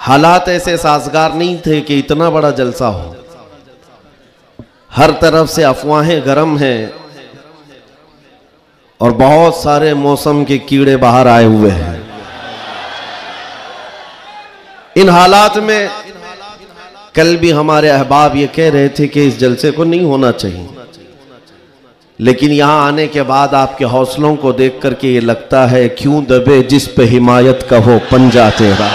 हालात ऐसे साजगार नहीं थे कि इतना बड़ा जलसा हो। हर तरफ से अफवाहें गर्म हैं और बहुत सारे मौसम के कीड़े बाहर आए हुए हैं। इन हालात में कल भी हमारे अहबाब ये कह रहे थे कि इस जलसे को नहीं होना चाहिए, लेकिन यहां आने के बाद आपके हौसलों को देख करके ये लगता है क्यों दबे जिस पे हिमायत का हो पंजा तेरा,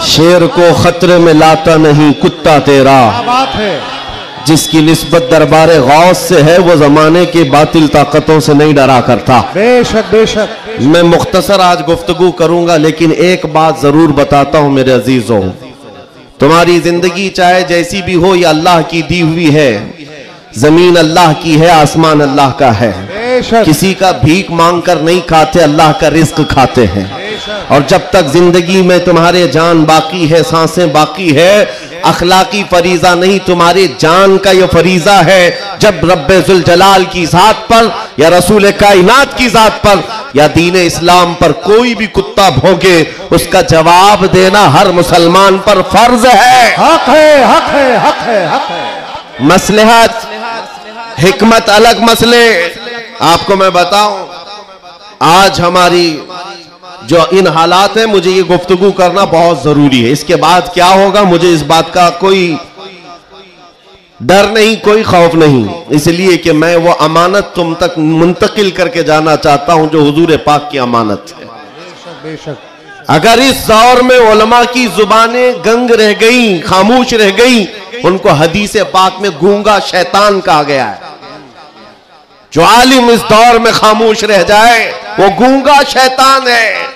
शेर को खतरे में लाता नहीं कुत्ता तेरा, बात है जिसकी निस्बत दरबारे गौस से है वो जमाने की बातिल ताकतों से नहीं डरा करता। बेशक बेशक। मैं मुख्तसर आज गुफ्तगू करूंगा, लेकिन एक बात जरूर बताता हूं मेरे अजीजों, तुम्हारी जिंदगी चाहे जैसी भी हो ये अल्लाह की दी हुई है। जमीन अल्लाह की है, आसमान अल्लाह का है। किसी का भीख मांग कर नहीं खाते, अल्लाह का रिस्क खाते हैं। और जब तक जिंदगी में तुम्हारे जान बाकी है, सांसें बाकी है, अखलाकी फरीजा नहीं तुम्हारी जान का ये फरीजा है। जब रब्बे जुल जलाल की जात पर या रसूल कायनात की जात पर या दीन इस्लाम पर कोई भी कुत्ता भौंके, उसका जवाब देना हर मुसलमान पर फर्ज है। हक है, हक है, हक है, हक है। मसलहत हिकमत अलग मसले। आपको मैं बताऊं, आज हमारी जो इन हालात है, मुझे ये गुफ्तगू करना बहुत जरूरी है। इसके बाद क्या होगा मुझे इस बात का कोई डर नहीं, कोई खौफ नहीं, इसलिए कि मैं वो अमानत तुम तक मुंतकिल करके जाना चाहता हूं जो हुजूर पाक की अमानत है। बेशक। अगर इस दौर में उलमा की जुबानें गंग रह गई, खामोश रह गई, उनको हदीस पाक में गूंगा शैतान कहा गया है। जो आलिम इस दौर में खामोश रह जाए वो गूंगा शैतान है।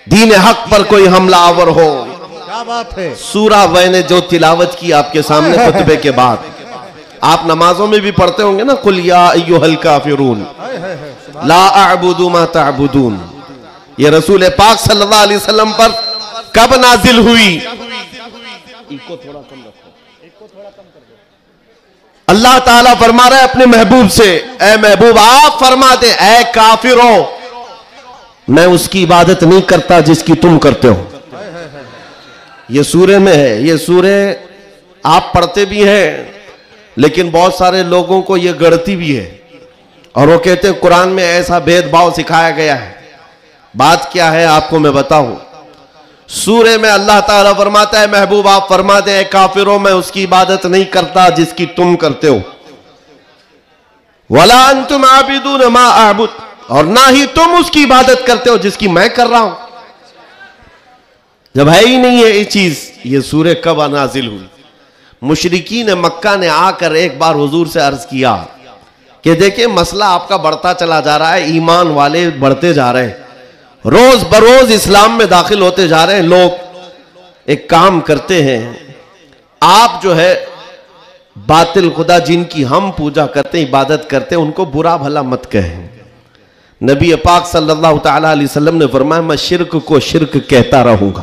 दीन हक पर कोई हमलावर हो, क्या बात है। सूरा मैंने जो तिलावत की आपके सामने खुतबे के बाद, आप नमाजों में भी पढ़ते होंगे ना, कुल या अय्युहल काफिरून ला अअबुदु मा तअबुदून। ये रसूल पाक सल्लल्लाहु अलैहि वसल्लम पर कब नाजिल हुई? इको थोड़ा कम रखो, इको थोड़ा कम कर दो। अल्लाह ताला फरमा रहा है अपने महबूब से, ए महबूब आप फरमा दे, ए काफिरों मैं उसकी इबादत नहीं करता जिसकी तुम करते हो। ये सूरे में है, ये सूरे आप पढ़ते भी हैं, लेकिन बहुत सारे लोगों को ये गढ़ती भी है और वो कहते हैं कुरान में ऐसा भेदभाव सिखाया गया है। बात क्या है आपको मैं बताऊं। सूरे में अल्लाह ताला फरमाता है महबूब आप फरमा दे काफिरों मैं उसकी इबादत नहीं करता जिसकी तुम करते हो। वला अंतुम आबिदून मा अअबुद, और ना ही तुम उसकी इबादत करते हो जिसकी मैं कर रहा हूं। जब है ही नहीं है ये चीज, ये सूरे कब नाजिल हुई? मुशरिकीन मक्का ने आकर एक बार हुजूर से अर्ज किया कि देखिए मसला आपका बढ़ता चला जा रहा है, ईमान वाले बढ़ते जा रहे हैं, रोज बरोज इस्लाम में दाखिल होते जा रहे हैं लोग। एक काम करते हैं, आप जो है बातिल खुदा जिनकी हम पूजा करते हैं, इबादत करते हैं, उनको बुरा भला मत कहें। नबी पाक सल्लल्लाहु ताला अलैहि वसल्लम ने फरमाया मैं शिर्क को शिर्क कहता रहूंगा।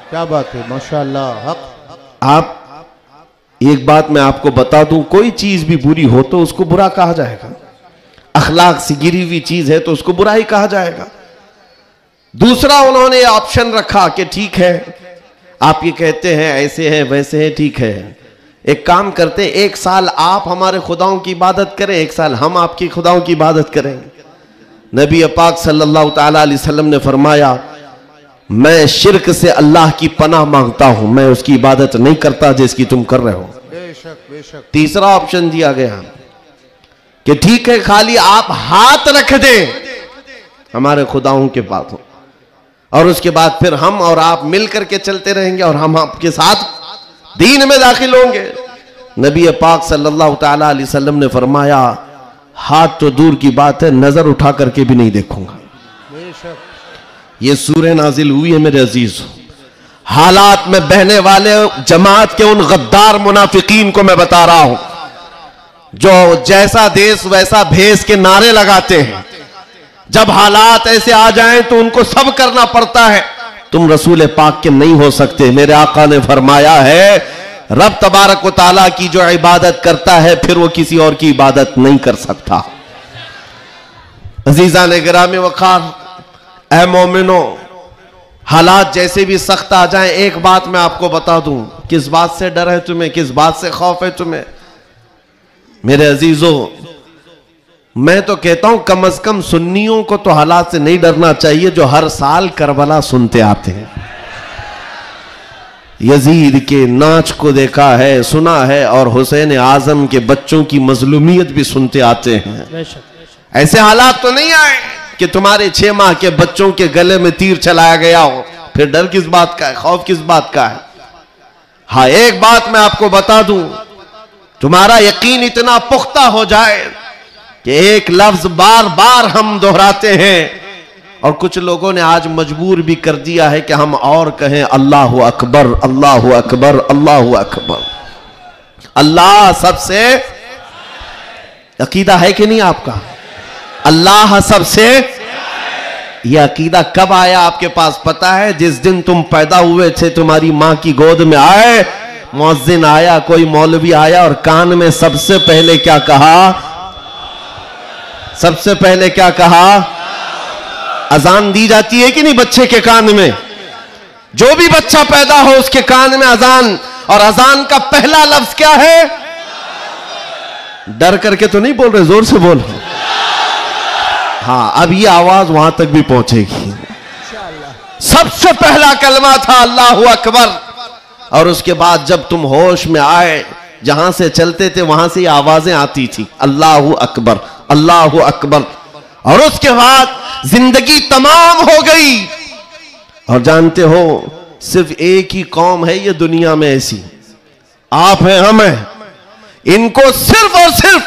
क्या बात है, माशाअल्लाह। हक। आप एक बात मैं आपको बता दूं, कोई चीज भी बुरी हो तो उसको बुरा कहा जाएगा। अखलाक से गिरी हुई चीज है तो उसको बुरा ही कहा जाएगा। दूसरा उन्होंने ऑप्शन रखा कि ठीक है आप ये कहते हैं ऐसे हैं वैसे हैं, ठीक है एक काम करते, एक साल आप हमारे खुदाओं की इबादत करें, एक साल हम आपकी खुदाओं की इबादत करेंगे। नबी पाक सल्लल्लाहु ताला अलैहि वसल्लम ने फरमाया मैं शिर्क से अल्लाह की पनाह मांगता हूं, मैं उसकी इबादत नहीं करता जिसकी तुम कर रहे हो। बेशक बेशक। तीसरा ऑप्शन दिया गया कि ठीक है खाली आप हाथ रख दें हमारे खुदाओं के पास हो, और उसके बाद फिर हम और आप मिल करके चलते रहेंगे और हम आपके साथ दीन में दाखिल होंगे। नबी पाक सल्लल्लाहु ताला अलैहि वसल्लम ने फरमाया हाथ तो दूर की बात है, नजर उठा करके भी नहीं देखूंगा। ये सूरह नाजिल हुई है मेरे अजीज। हालात में बहने वाले जमात के उन गद्दार मुनाफिकीन को मैं बता रहा हूं जो जैसा देश वैसा भेष के नारे लगाते हैं। जब हालात ऐसे आ जाएं तो उनको सब करना पड़ता है। तुम रसूल पाक के नहीं हो सकते। मेरे आका ने फरमाया है रब तबारक व ताला की जो इबादत करता है फिर वो किसी और की इबादत नहीं कर सकता। अजीजा ने गिरामी वक़ार, ऐ मोमिनो, हालात जैसे भी सख्त आ जाएं, एक बात मैं आपको बता दूं, किस बात से डर है तुम्हें, किस बात से खौफ है तुम्हें? मेरे अजीजों, मैं तो कहता हूं कम से कम सुन्नियों को तो हालात से नहीं डरना चाहिए जो हर साल करबला सुनते आते हैं। यजीद के नाच को देखा है, सुना है, और हुसैन आजम के बच्चों की मजलूमियत भी सुनते आते हैं। ऐसे हालात तो नहीं आए कि तुम्हारे 6 माह के बच्चों के गले में तीर चलाया गया हो, फिर डर किस बात का है, खौफ किस बात का है? हाँ, एक बात मैं आपको बता दूं, तुम्हारा यकीन इतना पुख्ता हो जाए कि एक लफ्ज बार बार हम दोहराते हैं, और कुछ लोगों ने आज मजबूर भी कर दिया है कि हम और कहें अल्लाहु अकबर, अल्लाहु अकबर, अल्लाहु अकबर। अल्लाह सबसे, अकीदा है कि नहीं आपका? अल्लाह सबसे, यह अकीदा कब आया आपके पास पता है? जिस दिन तुम पैदा हुए थे, तुम्हारी मां की गोद में आए, मुअज्जिन आया, कोई मौलवी आया और कान में सबसे पहले क्या कहा? सबसे पहले क्या कहा? अजान दी जाती है कि नहीं बच्चे के कान में? जो भी बच्चा पैदा हो उसके कान में अजान, और अजान का पहला लफ्ज क्या है? डर करके तो नहीं बोल रहे, जोर से बोल। हाँ, अब ये आवाज वहां तक भी पहुंचेगी। सबसे पहला कलमा था अल्लाहु अकबर, और उसके बाद जब तुम होश में आए, जहां से चलते थे वहां से ये आवाजें आती थी, अल्लाहु अकबर, अल्लाहु अकबर। और उसके बाद जिंदगी तमाम हो गई। और जानते हो, सिर्फ एक ही कौम है ये दुनिया में ऐसी, आप हैं, हम हैं, इनको सिर्फ और सिर्फ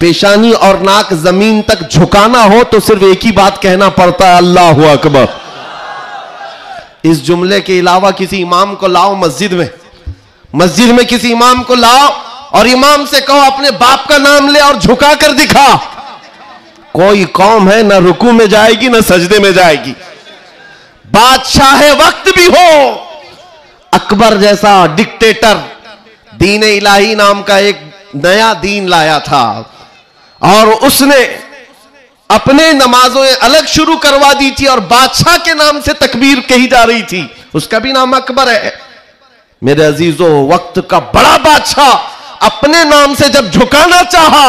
पेशानी और नाक जमीन तक झुकाना हो तो सिर्फ एक ही बात कहना पड़ता है, अल्लाहु अकबर। इस जुमले के अलावा किसी इमाम को लाओ मस्जिद में किसी इमाम को लाओ और इमाम से कहो अपने बाप का नाम ले और झुका कर दिखा, कोई कौम है ना रुकू में जाएगी ना सजदे में जाएगी। बादशाह वक्त भी हो, अकबर जैसा डिक्टेटर दीन इलाही नाम का एक नया दीन लाया था, और उसने अपने नमाजों अलग शुरू करवा दी थी और बादशाह के नाम से तकबीर कही जा रही थी, उसका भी नाम अकबर है। मेरे अजीजों, वक्त का बड़ा बादशाह अपने नाम से जब झुकाना चाहा,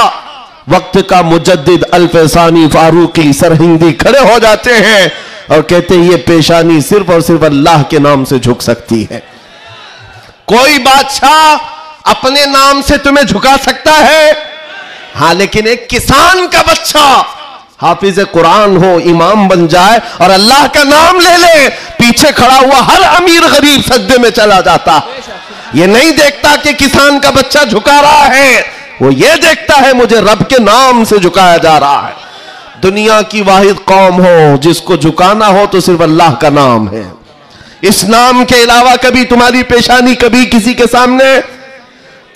वक्त का मुजद्दिद अल्फसानी फारूकी सरहिंदी खड़े हो जाते हैं और कहते हैं ये पेशानी सिर्फ और सिर्फ अल्लाह के नाम से झुक सकती है। कोई बादशाह अपने नाम से तुम्हें झुका सकता है? हाँ, लेकिन एक किसान का बच्चा हाफिज कुरान हो, इमाम बन जाए और अल्लाह का नाम ले ले, पीछे खड़ा हुआ हर अमीर गरीब सजदे में चला जाता। ये नहीं देखता कि किसान का बच्चा झुका रहा है, वो ये देखता है मुझे रब के नाम से झुकाया जा रहा है। दुनिया की वाहिद कौम हो जिसको झुकाना हो तो सिर्फ अल्लाह का नाम है। इस नाम के अलावा कभी तुम्हारी पेशानी कभी किसी के सामने,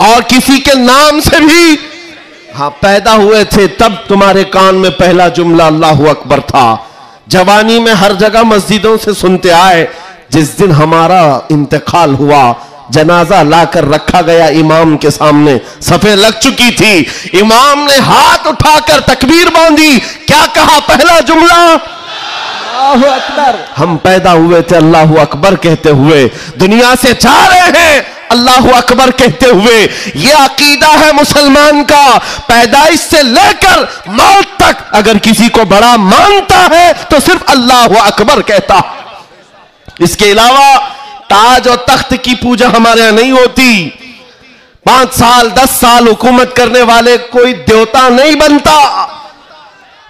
और किसी के नाम से भी, हाँ, पैदा हुए थे तब तुम्हारे कान में पहला जुमला अल्लाहु अकबर था। जवानी में हर जगह मस्जिदों से सुनते आए। जिस दिन हमारा इंतकाल हुआ, जनाजा लाकर रखा गया इमाम के सामने, सफे लग चुकी थी, इमाम ने हाथ उठाकर तकबीर बांधी, क्या कहा? पहला जुमला अल्लाहु अकबर। हम पैदा हुए थे अल्लाहु अकबर कहते हुए, दुनिया से जा रहे हैं अल्लाहु अकबर कहते हुए। यह अकीदा है मुसलमान का, पैदाइश से लेकर मौत तक अगर किसी को बड़ा मानता है तो सिर्फ अल्लाहु अकबर कहता। इसके अलावा ताज और तख्त की पूजा हमारे यहां नहीं होती। 5 साल 10 साल हुकूमत करने वाले कोई देवता नहीं बनता,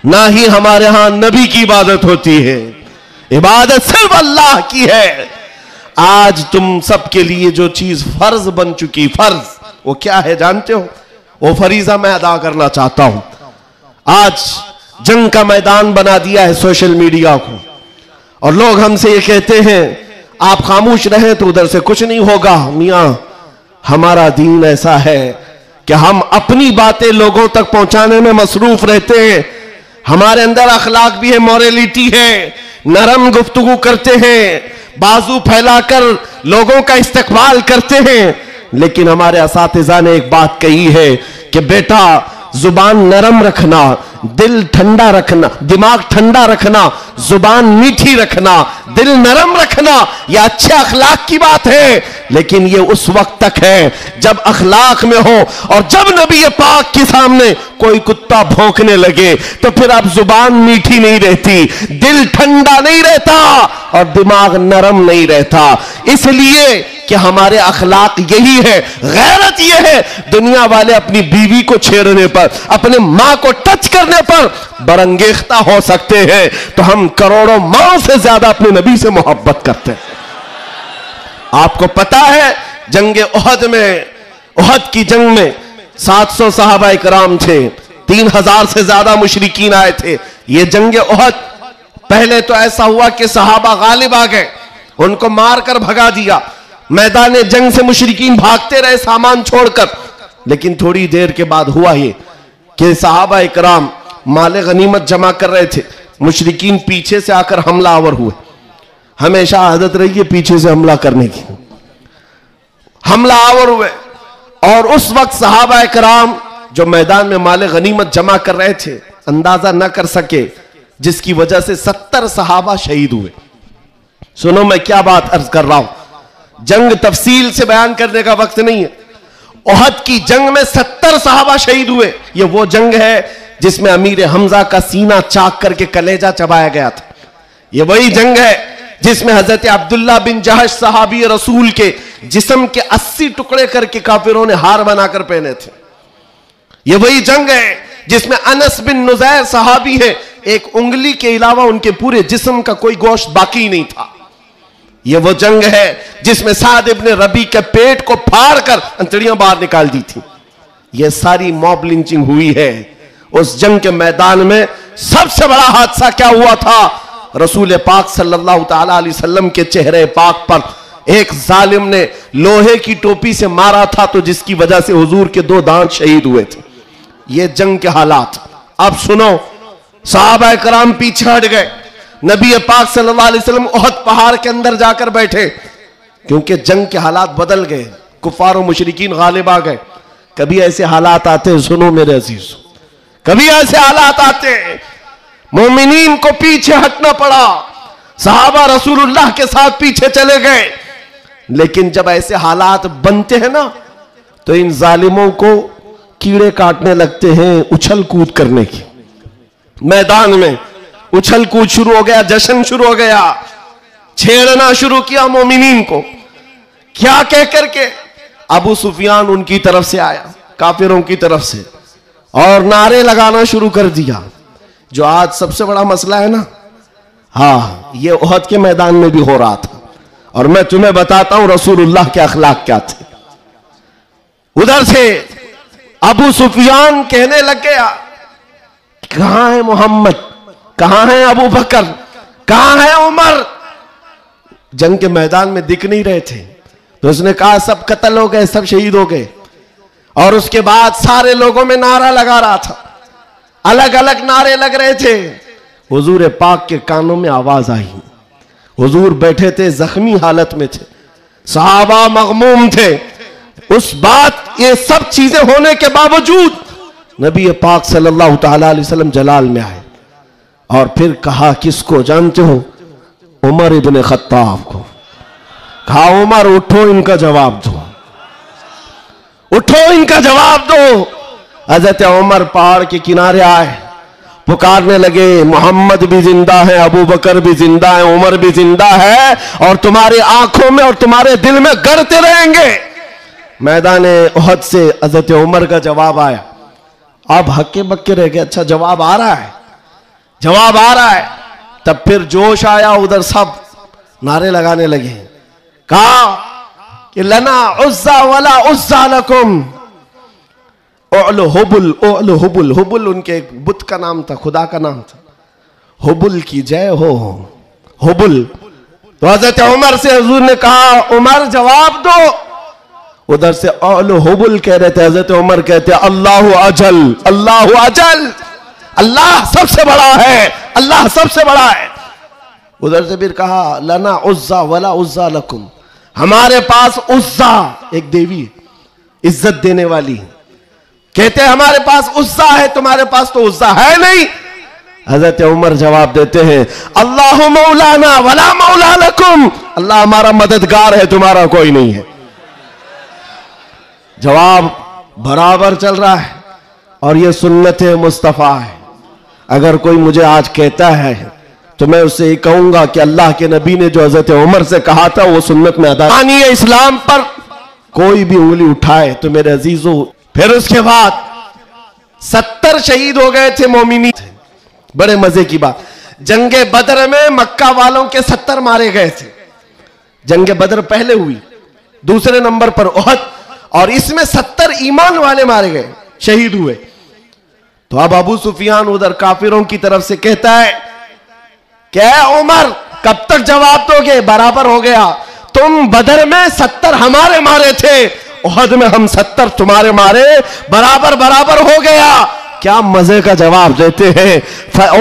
ना ही हमारे यहां नबी की इबादत होती है। इबादत सिर्फ अल्लाह की है। आज तुम सबके लिए जो चीज फर्ज बन चुकी, फर्ज वो क्या है जानते हो? वो फरीजा मैं अदा करना चाहता हूं। आज जंग का मैदान बना दिया है सोशल मीडिया को, और लोग हमसे ये कहते हैं आप खामोश रहें तो उधर से कुछ नहीं होगा। मियां, हमारा दीन ऐसा है कि हम अपनी बातें लोगों तक पहुंचाने में मसरूफ रहते हैं। हमारे अंदर अखलाक भी है, मॉरलिटी है, नरम गुफ्तगू करते हैं, बाजू फैलाकर लोगों का इस्तकबाल करते हैं। लेकिन हमारे असातिज़ा ने एक बात कही है कि बेटा जुबान नरम रखना, दिल ठंडा रखना, दिमाग ठंडा रखना, जुबान मीठी रखना, दिल नरम रखना, यह अच्छे अखलाक की बात है। लेकिन यह उस वक्त तक है जब अखलाक में हो, और जब नबी पाक के सामने कोई कुत्ता भौंकने लगे तो फिर अब जुबान मीठी नहीं रहती, दिल ठंडा नहीं रहता और दिमाग नरम नहीं रहता। इसलिए कि हमारे अखलाक यही है, गैरत यह है, दुनिया वाले अपनी बीवी को छेड़ने पर, अपने मां को टच करने पर बरंगेख्ता हो सकते हैं, तो हम करोड़ों माओ से ज्यादा अपने नबी से मोहब्बत करते हैं। आपको पता है जंगे उहद में, उहद की जंग में 700 सहाबा इकराम थे, 3000 से ज्यादा मुशरिकीन आए थे। यह जंगे उहद, पहले तो ऐसा हुआ कि सहाबा गालिब आ गए, उनको मारकर भगा दिया, मैदान जंग से मुशरिकीन भागते रहे सामान छोड़कर। लेकिन थोड़ी देर के बाद हुआ ये कि सहाबा इकराम माले गनीमत जमा कर रहे थे, मुशरिकीन पीछे से आकर हमलावर हुए। हमेशा आदत रही है पीछे से हमला करने की, हमलावर हुए। और उस वक्त सहाबा इकराम जो मैदान में माले गनीमत जमा कर रहे थे अंदाजा न कर सके, जिसकी वजह से 70 सहाबा शहीद हुए। सुनो मैं क्या बात अर्ज कर रहा हूं, जंग तफसील से बयान करने का वक्त नहीं है। उहद की जंग में 70 सहाबा शहीद हुए। यह वो जंग है जिसमें अमीर हमजा का सीना चाक करके कलेजा चबाया गया था। यह वही जंग है जिसमें हजरत अब्दुल्ला बिन जहश सहाबी रसूल के जिस्म के 80 टुकड़े करके काफिरों ने हार बनाकर पहने थे। यह वही जंग है जिसमें अनस बिन नुजैर सहाबी है, एक उंगली के अलावा उनके पूरे जिस्म का कोई गोश्त बाकी नहीं था। यह वो जंग है जिसमें साद इब्न रबी के पेट को फाड़ कर अंतड़ियां बाहर निकाल दी थी। यह सारी मॉब लिंचिंग हुई है। उस जंग के मैदान में सबसे बड़ा हादसा क्या हुआ था, रसूल पाक सल्लल्लाहु ताला अलैहि वसल्लम के चेहरे पाक पर एक जालिम ने लोहे की टोपी से मारा था, तो जिसकी वजह से हुजूर के 2 दांत शहीद हुए थे। ये जंग के हालात। अब सुनो, सहाबा कराम पीछे हट गए, नबी पाक सल्लल्लाहु अलैहि वसल्लम उहद पहाड़ के अंदर जाकर बैठे, क्योंकि जंग के हालात बदल गए, कुफार और मुशरिकीन गालिब आ गए। कभी ऐसे हालात आते हैं, सुनो मेरे अजीज, कभी ऐसे हालात आते हैं मोमिनीन को पीछे हटना पड़ा, सहाबा रसूलुल्लाह के साथ पीछे चले गए। लेकिन जब ऐसे हालात बनते हैं ना, तो इन जालिमों को कीड़े काटने लगते हैं उछल कूद करने की। मैदान में उछल कूद शुरू हो गया, जश्न शुरू हो गया, छेड़ना शुरू किया मोमिनीन को। क्या कह करके अबू सुफियान उनकी तरफ से आया, काफिरों की तरफ से, और नारे लगाना शुरू कर दिया। जो आज सबसे बड़ा मसला है ना, हाँ, ये उहद के मैदान में भी हो रहा था। और मैं तुम्हें बताता हूं रसूलुल्लाह के अखलाक क्या थे। उधर से अबू सुफियान कहने लग गया, कहां है मोहम्मद, कहां है अबू बकर, कहां है उमर। जंग के मैदान में दिख नहीं रहे थे, तो उसने कहा सब कत्ल हो गए, सब शहीद हो गए। और उसके बाद सारे लोगों में नारा लगा रहा था, अलग अलग नारे लग रहे थे। हुजूर पाक के कानों में आवाज आई, हुजूर बैठे थे, जख्मी हालत में थे, सहाबा मगमूम थे। उस बात, ये सब चीजें होने के बावजूद नबी पाक सल्लल्लाहु ताला अलैहि वसल्लम जलाल में आए और फिर कहा, किसको जानते हो? उमर इब्न खत्ताब को। कहा, उमर उठो, इनका जवाब दो, उठो, इनका जवाब दो। हजरत उमर पहाड़ के किनारे आए, पुकारने लगे, मोहम्मद भी जिंदा है, अबू बकर भी जिंदा है, उमर भी जिंदा है, और तुम्हारी आंखों में और तुम्हारे दिल में गड़ते रहेंगे। मैदान उहद से हजरत उमर का जवाब आया। अब हक्के बक्के रह गए, अच्छा जवाब आ रहा है, जवाब आ रहा है। तब फिर जोश आया, उधर सब नारे लगाने लगे। कहा कि लना उज्जा वला उज्जा लकुम, ओल हुबुल, ओल हुबुल, हुबुल उनके एक बुत का नाम था, खुदा का नाम था, हुबुल की जय हो, हुबुल। तो हजरत उमर से हुजूर ने कहा, उमर जवाब दो। उधर से ओल हुबुल कह रहे थे, हजरत उमर कहते अल्लाह अजल, अल्लाह अजल, अल्लाह सबसे बड़ा है, अल्लाह सबसे बड़ा है। उधर से फिर कहा, लना उज्जा वला उज्जा लकुम, हमारे पास उज्जा एक देवी, इज्जत देने वाली, कहते हमारे पास उस्सा है, तुम्हारे पास तो उस्सा है नहीं। हजरत उमर जवाब देते हैं अल्लाह मौलाना वला मौला लकुम, अल्लाह हमारा मददगार है, तुम्हारा कोई नहीं है। जवाब बराबर चल रहा है और यह सुन्नत मुस्तफ़ा है। अगर कोई मुझे आज कहता है तो मैं उससे कहूंगा कि अल्लाह के नबी ने जो हजरत उमर से कहा था वो सुन्नत में अदा। इस्लाम पर कोई भी उंगली उठाए तो मेरे अजीजों, फिर उसके बाद 70 शहीद हो गए थे मोमिनी। बड़े मजे की बात, जंगे बदर में मक्का वालों के 70 मारे गए थे। जंगे बदर पहले हुई, दूसरे नंबर पर उहद, और इसमें 70 ईमान वाले मारे गए, शहीद हुए। तो अब अबू सुफियान उधर काफिरों की तरफ से कहता है क्या उमर कब तक जवाब दोगे, बराबर हो गया। तुम बदर में 70 हमारे मारे थे, उहद में हम 70 तुम्हारे मारे, बराबर बराबर हो गया। क्या मजे का जवाब देते हैं।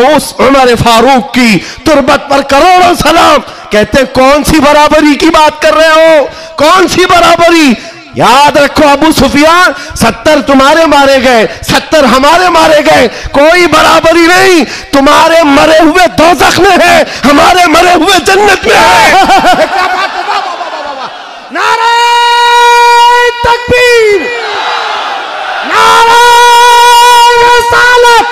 उस उमर फारूक की तुरबत पर करोड़ों सलाम। कहते कौन सी बराबरी की बात कर रहे हो, कौन सी बराबरी। याद रखो अबू सुफियान, 70 तुम्हारे मारे गए, 70 हमारे मारे गए, कोई बराबरी नहीं। तुम्हारे मरे हुए दोज़ख में है, हमारे मरे हुए जन्नत में है। क्या बात है, वाह वाह वाह वाह, नारे तकबीर, नारे रिसालत,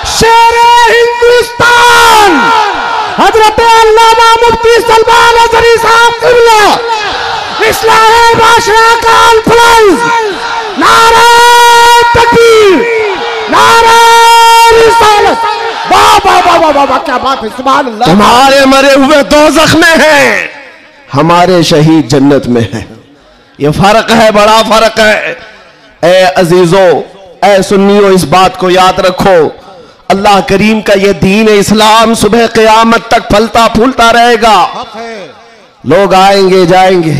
शेरे हिंदुस्तान, हजरत अल्लामा मुफ्ती सलमान अज़हरी साहब क़िबला, इस्लाम बादशाह का अल्फलाइज, नारे तकबीर, नारे रिसालत, वाह वाह वाह वाह वाह, क्या बात है, सुभान अल्लाह। तुम्हारे मरे हुए दोज़ख में है, हमारे शहीद जन्नत में है। ये फर्क है, बड़ा फर्क है। ए अजीजों, ए सुन्नियों, इस बात को याद रखो। अल्लाह करीम का ये दीन इस्लाम सुबह क़यामत तक फलता फूलता रहेगा। लोग आएंगे जाएंगे,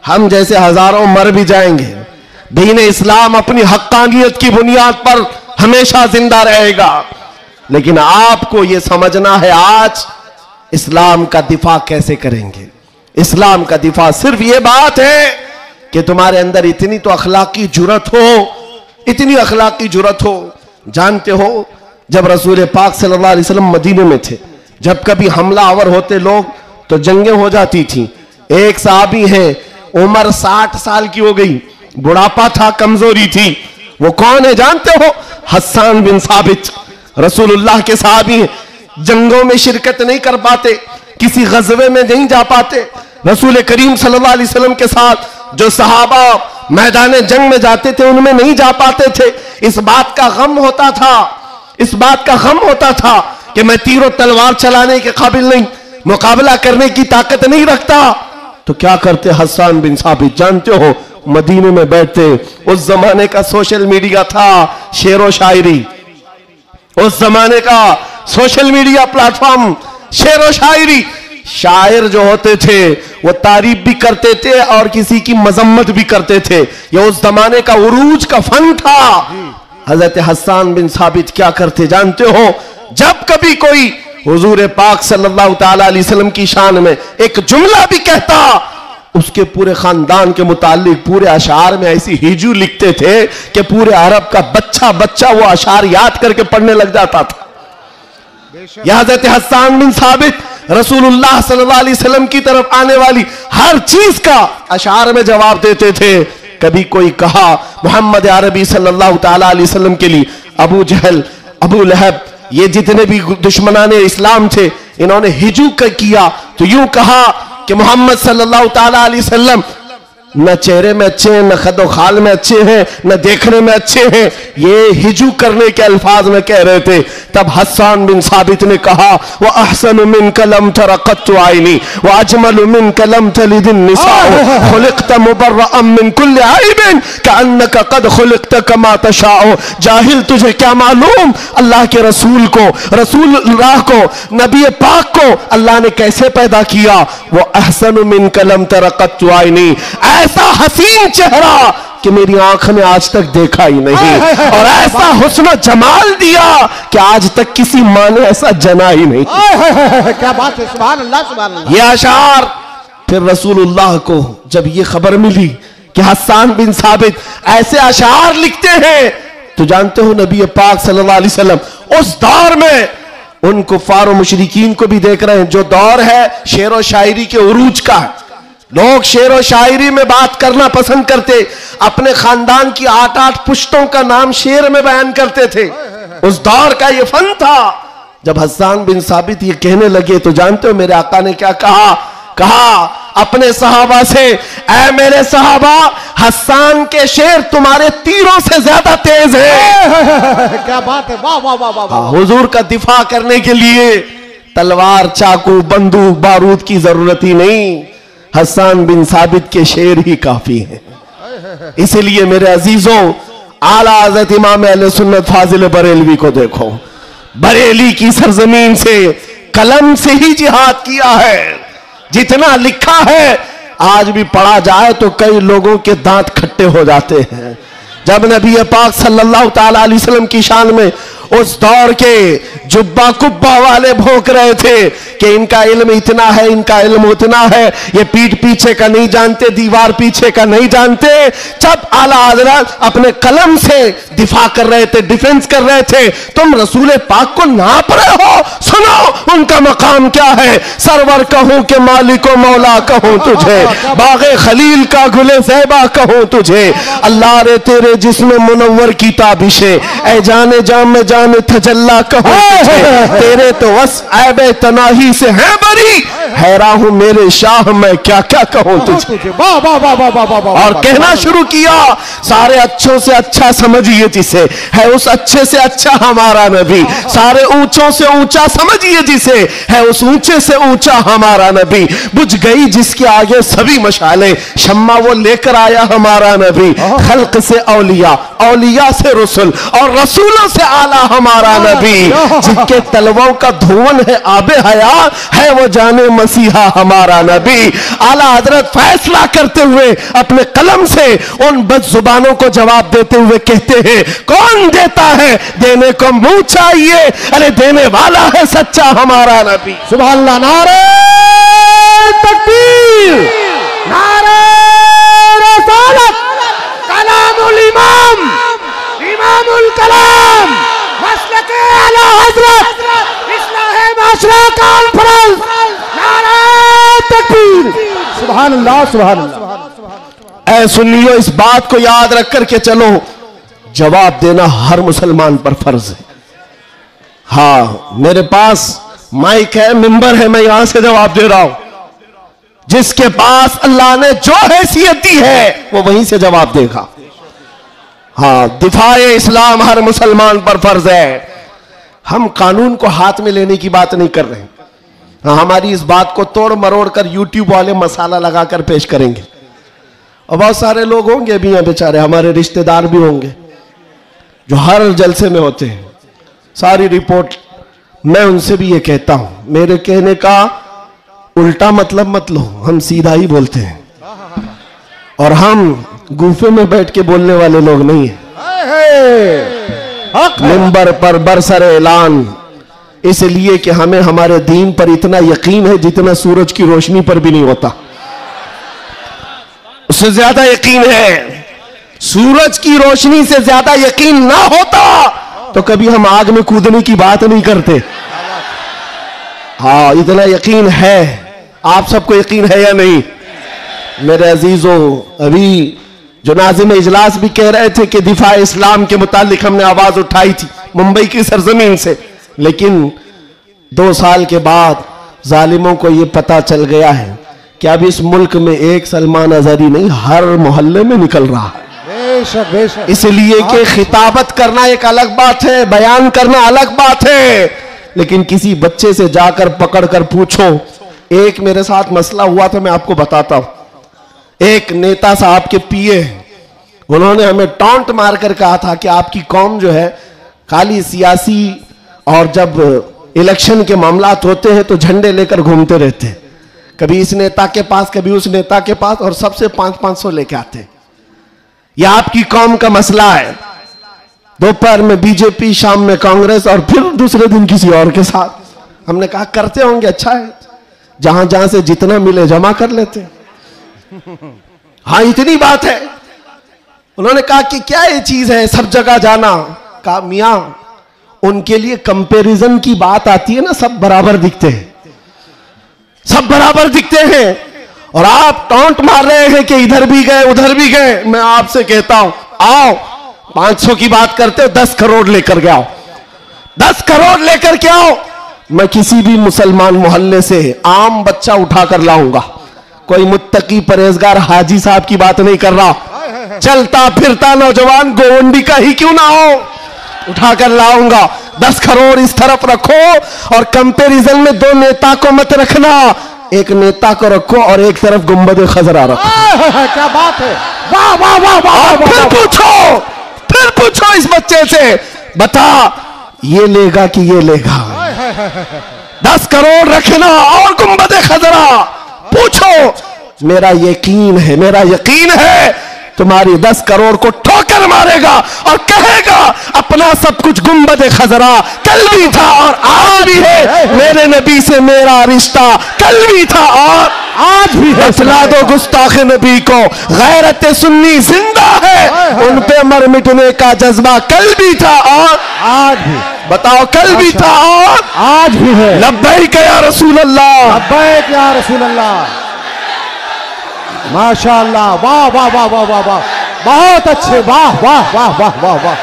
हम जैसे हजारों मर भी जाएंगे, दीन इस्लाम अपनी हक्कानियत की बुनियाद पर हमेशा जिंदा रहेगा। लेकिन आपको यह समझना है आज इस्लाम का दिफा कैसे करेंगे। इस्लाम का दिफा सिर्फ यह बात है कि तुम्हारे अंदर इतनी तो अखलाकी जुर्रत हो, इतनी अखलाकी जुर्रत हो। जानते हो जब रसूल पाक सल्लल्लाहु अलैहि वसल्लम मदीने में थे, जब कभी हमलावर होते लोग तो जंगें हो जाती थी। एक सहाबी है, उम्र 60 साल की हो गई, बुढ़ापा था, कमजोरी थी। वो कौन है जानते हो? हस्सान बिन साबित, रसूलुल्लाह के सहाबी हैं। जंगों में शिरकत नहीं कर पाते, किसी गज़वे में नहीं जा पाते। रसूल करीम सल्लल्लाहु अलैहि वसल्लम के साथ जो सहाबा मैदान जंग में जाते थे उनमें नहीं जा पाते थे। इस बात का गम होता था, इस बात का गम होता था कि मैं तीरों तलवार चलाने के काबिल नहीं, मुकाबला करने की ताकत नहीं रखता। तो क्या करते हस्सान बिन साबित, जानते हो, मदीने में बैठते। उस जमाने का सोशल मीडिया था, शेरो शायरी, उस जमाने का सोशल मीडिया प्लेटफॉर्म, शेरो शायरी। शायर जो होते थे वो तारीफ भी करते थे और किसी की मजम्मत भी करते थे। ये उस जमाने का उरूज का फन था। हजरत हस्सान बिन साबित क्या करते जानते हो? जब कभी कोई हुजूर पाक सल्लल्लाहु ताला अलैहि वसल्लम की शान में एक जुमला भी कहता, उसके पूरे खानदान के मुतालिक पूरे अशार में ऐसी हिजू लिखते थे कि पूरे अरब का बच्चा बच्चा वो अशार याद करके पढ़ने लग जाता था। हजरत हस्सान बिन साबित रसूलुल्लाह सल्लल्लाहु अलैहि वसल्लम की तरफ आने वाली हर चीज का अशार में जवाब देते थे। कभी कोई कहा मोहम्मद अरबी सल्लल्लाहु ताला अलैहि वसल्लम के लिए अबू जहल, अबू लहब, ये जितने भी दुश्मनाने इस्लाम थे, इन्होंने हिजू किया तो यूं कहा कि मोहम्मद सल्लल्लाहु ताला अलैहि वसल्लम न चेहरे में अच्छे हैं, न खदो खाल में अच्छे हैं, न देखने में अच्छे हैं। ये हिजू करने के अल्फाज में कह रहे थे। तब हस्सान बिन साबित ने कहा वह अहसन मिन कलम तरक़त आईनी व अजमल मिन कलम तलिदिन निसाओ खुलिक़त मुबर्रअम मिन कुल्लि ऐबिन कअन्नका क़द खुलिक़त कमा तशाओ। जाहिल, तुझे क्या मालूम अल्लाह के रसूल को, रसूलुल्लाह को, नबी पाक को अल्लाह ने कैसे पैदा किया। वो अहसन मिन कलम तरक़त आईनी, ऐसा हसीन चेहरा कि मेरी आंख ने आज तक देखा ही नहीं, और ऐसा हुस्न जमाल दिया कि आज तक किसी माँ ने ऐसा जना ही नहीं। क्या बात है, सुभान अल्लाह सुभान अल्लाह। ये अशार फिर रसूलुल्लाह को जब ये खबर मिली कि हस्सान बिन साबित ऐसे अशार लिखते हैं। तो जानते हो नबी पाक सल्लल्लाहु अलैहि वसल्लम उस दौर में उन कुफ्फार और मुशरिकीन को भी देख रहे हैं। जो दौर है शेर और शायरी के उरूज का है, लोग शेर और शायरी में बात करना पसंद करते, अपने खानदान की 8-8 पुश्तों का नाम शेर में बयान करते थे। उस दौर का ये फन था। जब हस्सान बिन साबित ये कहने लगे तो जानते हो मेरे आका ने क्या कहा? कहा अपने सहाबा से, ऐ मेरे सहाबा, हस्सान के शेर तुम्हारे तीरों से ज्यादा तेज है। क्या बात है, वाह वाह वाह वाह। हुजूर का दिफा करने के लिए तलवार, चाकू, बंदूक, बारूद की जरूरत ही नहीं, हस्सान बिन साबित के शेर ही काफी हैं। इसीलिए मेरे अजीजों, आला हज़रत इमाम अहले सुन्नत फाजिल बरेलवी को देखो, बरेली की सरजमीन से कलम से ही जिहाद किया है। जितना लिखा है आज भी पढ़ा जाए तो कई लोगों के दांत खट्टे हो जाते हैं। जब नबी पाक सल्लल्लाहु ताला अलैहि वसल्लम की शान में उस दौर के जुब्बा कुब्बा वाले भौंक रहे थे कि इनका इल्म इतना है, इनका इल्म उतना है, ये पीठ पीछे का नहीं जानते, दीवार पीछे का नहीं जानते। जब आला हज़रत अपने कलम से दिफा कर रहे थे, डिफेंस कर रहे थे, तुम रसूल पाक को नाप रहे हो। सुनो उनका मकाम क्या है। सरवर कहूं कि मालिको मौला कहूं तुझे, बागे खलील का गुले ज़ैबा कहूं तुझे, अल्लाह रे तेरे जिस्म मुनव्वर की ताबिशे, ऐ जाने जाम में जाने थजल्ला कहूं तुझे, तेरे तो वस ऐबे तनाही से है बरी, हैरान हूं मेरे शाह मैं क्या क्या कहूं तुझे। और कहना शुरू किया, सारे अच्छों से अच्छा समझिए जिसे, है उस अच्छे से अच्छा हमारा नबी, सारे ऊंचों से ऊंचा समझिए जिसे, है उस ऊंचे से ऊंचा हमारा नबी, बुझ गई जिसके आगे सभी मशाले, शम्मा वो लेकर आया हमारा नबी, खल्क से औलिया, औलिया से रसूल और रसूलों से आला हमारा नबी, जिनके तलवों का धुवन है आबे हया, है वो जाने मसीहा हमारा नबी। आला हजरत फैसला करते हुए अपने कलम से उन बदजुबानों को जवाब देते हुए कहते हैं, कौन देता है, देने को मुंह चाहिए, अरे देने वाला है सच्चा हमारा नबी। सुभान अल्लाह, नारे तकबीर, नारे रसालत, कलामुल इमाम, इमामुल कलाम, मसलके आला हजरत, इस्लाह माशरा कॉन्फ्रेंस, नारे तकबीर। सुभान अल्लाह, सुभान अल्लाह। ऐ सुन्नियों, इस बात को याद रख करके चलो, जवाब देना हर मुसलमान पर फर्ज है। हाँ, मेरे पास माइक है, मिंबर है, मैं यहां से जवाब दे रहा हूं। जिसके पास अल्लाह ने जो हैसियत दी है वो वहीं से जवाब देगा। हाँ, दिफाए इस्लाम हर मुसलमान पर फर्ज है। हम कानून को हाथ में लेने की बात नहीं कर रहे हैं। हाँ, हमारी इस बात को तोड़ मरोड़ कर यूट्यूब वाले मसाला लगाकर पेश करेंगे, और बहुत सारे लोग होंगे भी हैं बेचारे, हमारे रिश्तेदार भी होंगे जो हर जलसे में होते हैं। सारी रिपोर्ट मैं उनसे भी ये कहता हूं, मेरे कहने का उल्टा मतलब मत लो, हम सीधा ही बोलते हैं, और हम गुफे में बैठ के बोलने वाले लोग नहीं हैं। मिंबर पर बरसर ऐलान, इसलिए कि हमें हमारे दीन पर इतना यकीन है जितना सूरज की रोशनी पर भी नहीं होता, उससे ज्यादा यकीन है। सूरज की रोशनी से ज्यादा यकीन ना होता तो कभी हम आग में कूदने की बात नहीं करते। हाँ, इतना यकीन है। आप सबको यकीन है या नहीं मेरे अजीजों? अभी जो नाज़िम इजलास भी कह रहे थे कि दिफा इस्लाम के मुतालिक हमने आवाज उठाई थी मुंबई की सरजमीन से, लेकिन 2 साल के बाद जालिमों को यह पता चल गया है कि अब इस मुल्क में एक सलमान अजहरी नहीं, हर मोहल्ले में निकल रहा है। बेशक बेशक। इसलिए कि खिताबत करना एक अलग बात है, बयान करना अलग बात है, लेकिन किसी बच्चे से जाकर पकड़ कर पूछो। एक मेरे साथ मसला हुआ था, मैं आपको बताता हूं। एक नेता साहब के पीए, उन्होंने हमें टॉन्ट मारकर कहा था कि आपकी कौम जो है खाली सियासी, और जब इलेक्शन के मामलात होते हैं तो झंडे लेकर घूमते रहते हैं, कभी इस नेता के पास कभी उस नेता के पास, और सबसे 500-500 लेके आते। यह आपकी कौम का मसला है। दोपहर में बीजेपी, शाम में कांग्रेस, और फिर दूसरे दिन किसी और के साथ। हमने कहा करते होंगे, अच्छा है, जहां जहां से जितना मिले जमा कर लेते। हाँ इतनी बात है। उन्होंने कहा कि क्या ये चीज है सब जगह जाना? कहा मियां उनके लिए कंपैरिजन की बात आती है ना, सब बराबर दिखते हैं, सब बराबर दिखते हैं, और आप टॉन्ट मार रहे हैं कि इधर भी गए उधर भी गए। मैं आपसे कहता हूं आओ 500 की बात करते हो, 10 करोड़ लेकर के आओ, 10 करोड़ लेकर के आओ। मैं किसी भी मुसलमान मोहल्ले से आम बच्चा उठाकर लाऊंगा, कोई मुत्तकी परहेजगार हाजी साहब की बात नहीं कर रहा, चलता फिरता नौजवान गोवंडी का ही क्यों ना हो, उठाकर लाऊंगा। 10 करोड़ इस तरफ रखो, और कंपैरिजन में 2 नेता को मत रखना, एक नेता को रखो और एक तरफ गुंबद खजरा रखो। क्या बात है, वाह वाह वाह वाह। फिर पूछो इस बच्चे से, बता ये लेगा कि ये लेगा? 10 करोड़ रखना और गुंबद खजरा, पूछो। मेरा यकीन है तुम्हारी 10 करोड़ को ठोकर मारेगा और कहेगा अपना सब कुछ गुंबद खजरा कल भी था और आज भी है, मेरे नबी से मेरा रिश्ता कल भी था और आज भी है। बतला दो गुस्ताख नबी को गैरत सुन्नी जिंदा है, उन पे मर मिटने का जज्बा कल भी था और आज भी। बताओ कल भी था और आज भी है। लब्बैक या रसूल अल्लाह, लब्बैक या रसूल अल्लाह। माशाअल्लाह, वाह वाह वाह वाह वाह वाह, बहुत अच्छे, वाह वाह वाह वाह वाह वाह,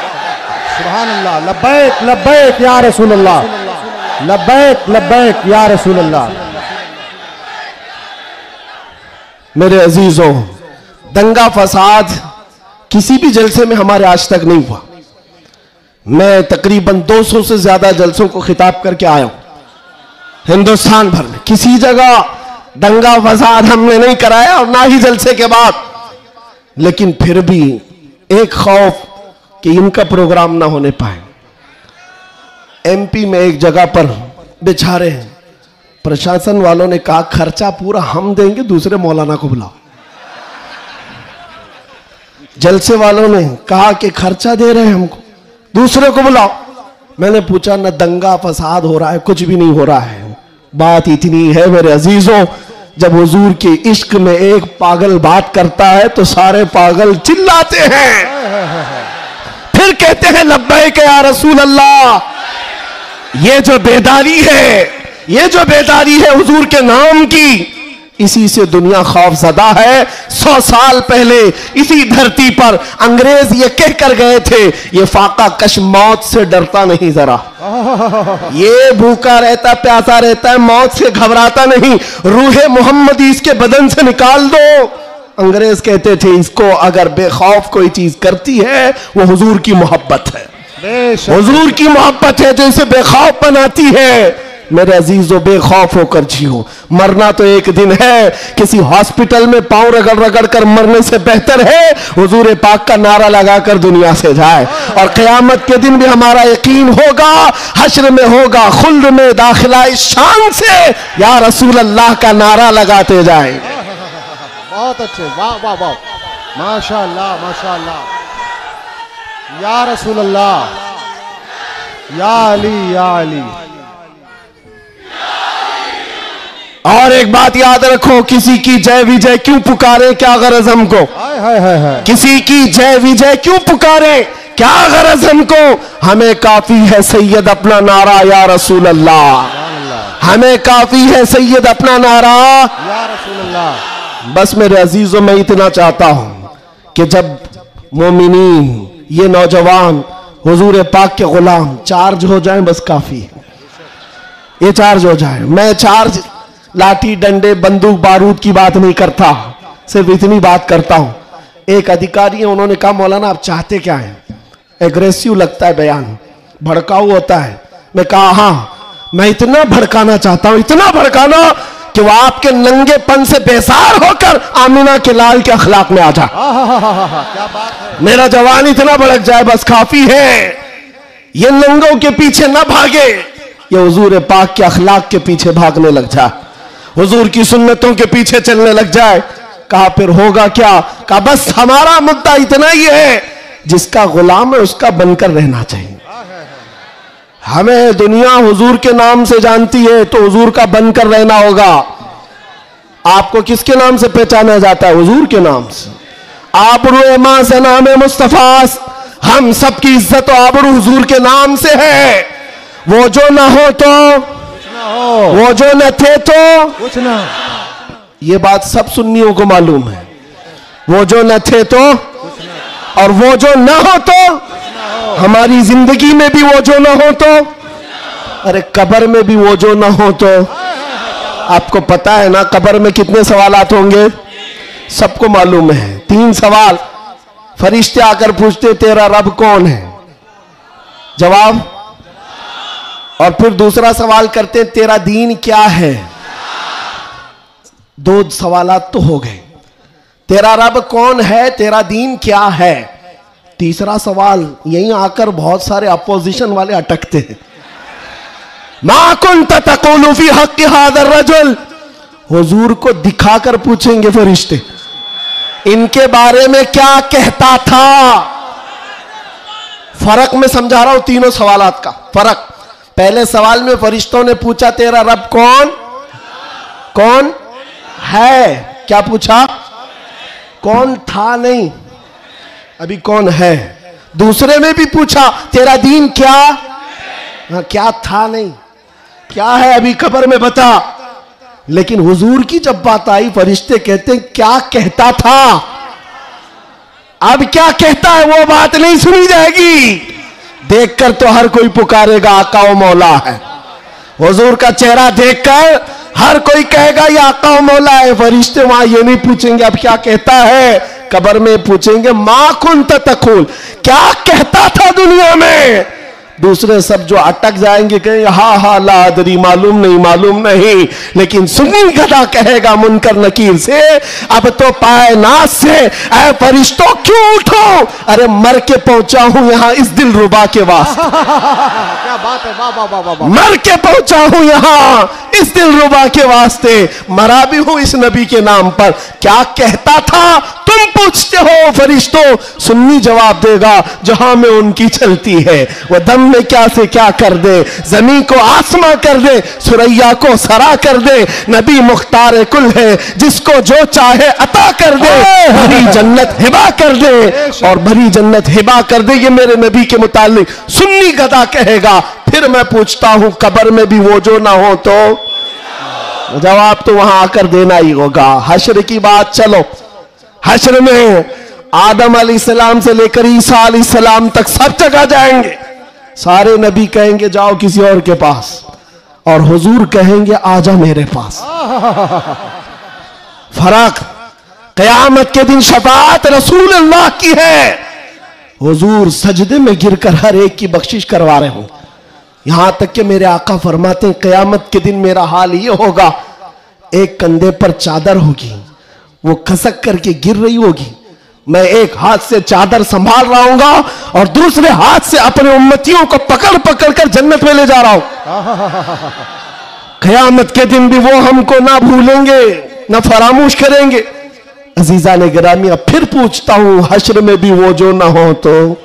सुभान अल्लाह। लब्बैक लब्बैक या रसूल अल्लाह, लब्बैक लब्बैक या रसूल अल्लाह। मेरे अजीजों, दंगा फसाद किसी भी जलसे में हमारे आज तक नहीं हुआ। मैं तकरीबन 200 से ज्यादा जलसों को खिताब करके आया हूं हिंदुस्तान भर में, किसी जगह दंगा फसाद हमने नहीं कराया और ना ही जलसे के बाद। लेकिन फिर भी एक खौफ कि इनका प्रोग्राम ना होने पाए। एमपी में एक जगह पर बेचारे प्रशासन वालों ने कहा खर्चा पूरा हम देंगे, दूसरे मौलाना को बुलाओ। जलसे वालों ने कहा कि खर्चा दे रहे हैं हमको, दूसरे को बुलाओ। मैंने पूछा न दंगा फसाद हो रहा है, कुछ भी नहीं हो रहा है। बात इतनी है मेरे अजीजों, जब हुजूर के इश्क में एक पागल बात करता है तो सारे पागल चिल्लाते हैं, फिर कहते हैं लब्बैक या रसूल अल्लाह। ये जो बेदारी है हुजूर के नाम की, इसी से दुनिया खौफजदा है। 100 साल पहले इसी धरती पर अंग्रेज ये कह कर गए थे, ये फाका कश मौत से डरता नहीं जरा, ये भूखा रहता प्यासा रहता है, मौत से घबराता नहीं, रूहे मोहम्मदी इसके बदन से निकाल दो। अंग्रेज कहते थे इसको अगर बेखौफ कोई चीज करती है वो हुजूर की मोहब्बत है, हुजूर की मोहब्बत है जो इसे बेखौफ बनाती है। मेरे अजीजों, बेखौफ होकर जियो, मरना तो एक दिन है। किसी हॉस्पिटल में पांव रगड़ रगड़ कर मरने से बेहतर है हुजूर पाक का नारा लगाकर दुनिया से जाए। और क़यामत के दिन भी हमारा यकीन होगा, हश्र में होगा खुल्द में दाखिला इस शान से या रसूल अल्लाह का नारा लगाते जाए। बहुत अच्छे, वाह वाह वाह, माशाअल्लाह माशाअल्लाह, या रसूल अल्लाह, या अली या अली। और एक बात याद रखो, किसी की जय विजय क्यों पुकारे, क्या गरज हमको? किसी की जय विजय क्यों पुकारे, क्या गरज हमको? हमें काफी है सैयद अपना नारा या रसूल अल्लाह, हमें काफी है सैयद अपना नारा या रसूल अल्लाह। बस मेरे अजीजों, मैं इतना चाहता हूं कि जब मोमिनीन, ये नौजवान हुजूर पाक के गुलाम चार्ज हो जाएं, बस काफी है, ये चार्ज हो जाए। मैं चार्ज लाठी डंडे बंदूक बारूद की बात नहीं करता, सिर्फ इतनी बात करता हूं। एक अधिकारी है, उन्होंने कहा मौलाना आप चाहते क्या हैं? एग्रेसिव लगता है बयान, भड़काऊ होता है। मैं कहा हाँ, मैं इतना भड़काना चाहता हूं, इतना भड़काना कि वो आपके नंगेपन से बेजार होकर आमिना के लाल के अखलाक में आ जाए। क्या बात है, मेरा जवान इतना भड़क जाए, बस काफी है। ये नंगों के पीछे ना भागे, ये हुजूर पाक के अखलाक के पीछे भागने लग जाए, हुजूर की सुन्नतों के पीछे चलने लग जाए। कहा फिर होगा क्या? कहा बस हमारा मुद्दा इतना ही है, जिसका गुलाम है उसका बनकर रहना चाहिए। हमें दुनिया हुजूर के नाम से जानती है तो हुजूर का बनकर रहना होगा। आपको किसके नाम से पहचाना जाता है? हुजूर के नाम से। आबरू मां से नाम मुस्तफा, हम सबकी इज्जत और आबरू हुजूर के नाम से है। वो जो ना हो तो वो जो न थे तो कुछ ना। ये बात सब सुन्नियों को मालूम है। वो जो न थे तो और वो जो ना हो तो हमारी जिंदगी में भी वो जो ना हो तो, अरे कब्र में भी वो जो ना हो तो। आपको पता है ना कब्र में कितने सवालात होंगे? सबको मालूम है। 3 सवाल फरिश्ते आकर पूछते, तेरा रब कौन है? जवाब। और फिर दूसरा सवाल करते, तेरा दीन क्या है? 2 सवालात तो हो गए। तेरा रब कौन है, तेरा दीन क्या है। तीसरा सवाल यहीं आकर बहुत सारे अपोजिशन वाले अटकते हैं। मा कुन्त तक़ूलु फी हक़्क़ि हाज़ा रजुल, हुजूर को दिखाकर पूछेंगे फरिश्ते, इनके बारे में क्या कहता था। फर्क में समझा रहा हूं तीनों सवालात का फर्क। पहले सवाल में फरिश्तों ने पूछा तेरा रब कौन कौन है, क्या पूछा? कौन था नहीं, अभी कौन है। दूसरे में भी पूछा तेरा दीन क्या, हाँ क्या था नहीं, क्या है अभी कब्र में बता। लेकिन हुजूर की जब बात आई फरिश्ते कहते हैं क्या कहता था। अब क्या कहता है वो बात नहीं सुनी जाएगी। देखकर तो हर कोई पुकारेगा आका व मौला है। हुजूर का चेहरा देखकर हर कोई कहेगा ये आका व मौला है। फरिश्ते वहां ये नहीं पूछेंगे अब क्या कहता है, कब्र में पूछेंगे मा कुन्त तक़ूल, क्या कहता था दुनिया में। दूसरे सब जो अटक जाएंगे कहेंगे हा हा ला अदरी, मालूम नहीं। लेकिन सुन्नी गधा कहेगा मुनकर नकीर से, अब तो पाए नाज से ऐ फरिश्तों क्यों उठो, अरे मर के पहुंचा हूं यहां इस दिल रुबा के वास्ते। क्या बात है, वाह वाह वाह वाह। मर के पहुंचा हूं यहां इस दिल रुबा के वास्ते, मरा भी हूं इस नबी के नाम पर। क्या कहता था तुम पूछते हो फरिश्तों, सुन्नी जवाब देगा जहां में उनकी चलती है। वह दम में क्या से क्या कर दे, जमीन को आसमां कर दे, सुरैया को सरा कर दे। नबी मुख्तार कुल है, जिसको जो चाहे अता कर दे। भरी जन्नत हिबा कर दे और भरी जन्नत हिबा कर दे, ये मेरे नबी के मुतालिक सुन्नी गदा कहेगा। फिर मैं पूछता हूं कब्र में भी वो जो ना हो तो, जवाब तो वहां आकर देना ही होगा। हश्र की बात, चलो हश्र में आदम अलैहिस्सलाम से लेकर ईसा अलैहिस्सलाम तक सब जगह जाएंगे। सारे नबी कहेंगे जाओ किसी और के पास, और हुजूर कहेंगे आजा मेरे पास। फर्क, क़यामत के दिन शफाअत रसूलुल्लाह की है। हुजूर सजदे में गिरकर हर एक की बख्शिश करवा रहे हो। यहां तक कि मेरे आका फरमाते हैं क़यामत के दिन मेरा हाल ये होगा, एक कंधे पर चादर होगी, वो खसक करके गिर रही होगी, मैं एक हाथ से चादर संभाल रहा हूंगा और दूसरे हाथ से अपने उम्मतियों को पकड़ पकड़ कर जन्नत में ले जा रहा हूं। क़यामत के दिन भी वो हमको ना भूलेंगे ना फरामोश करेंगे। अजीजा ने गिरामी, अब फिर पूछता हूं हश्र में भी वो जो ना हो तो,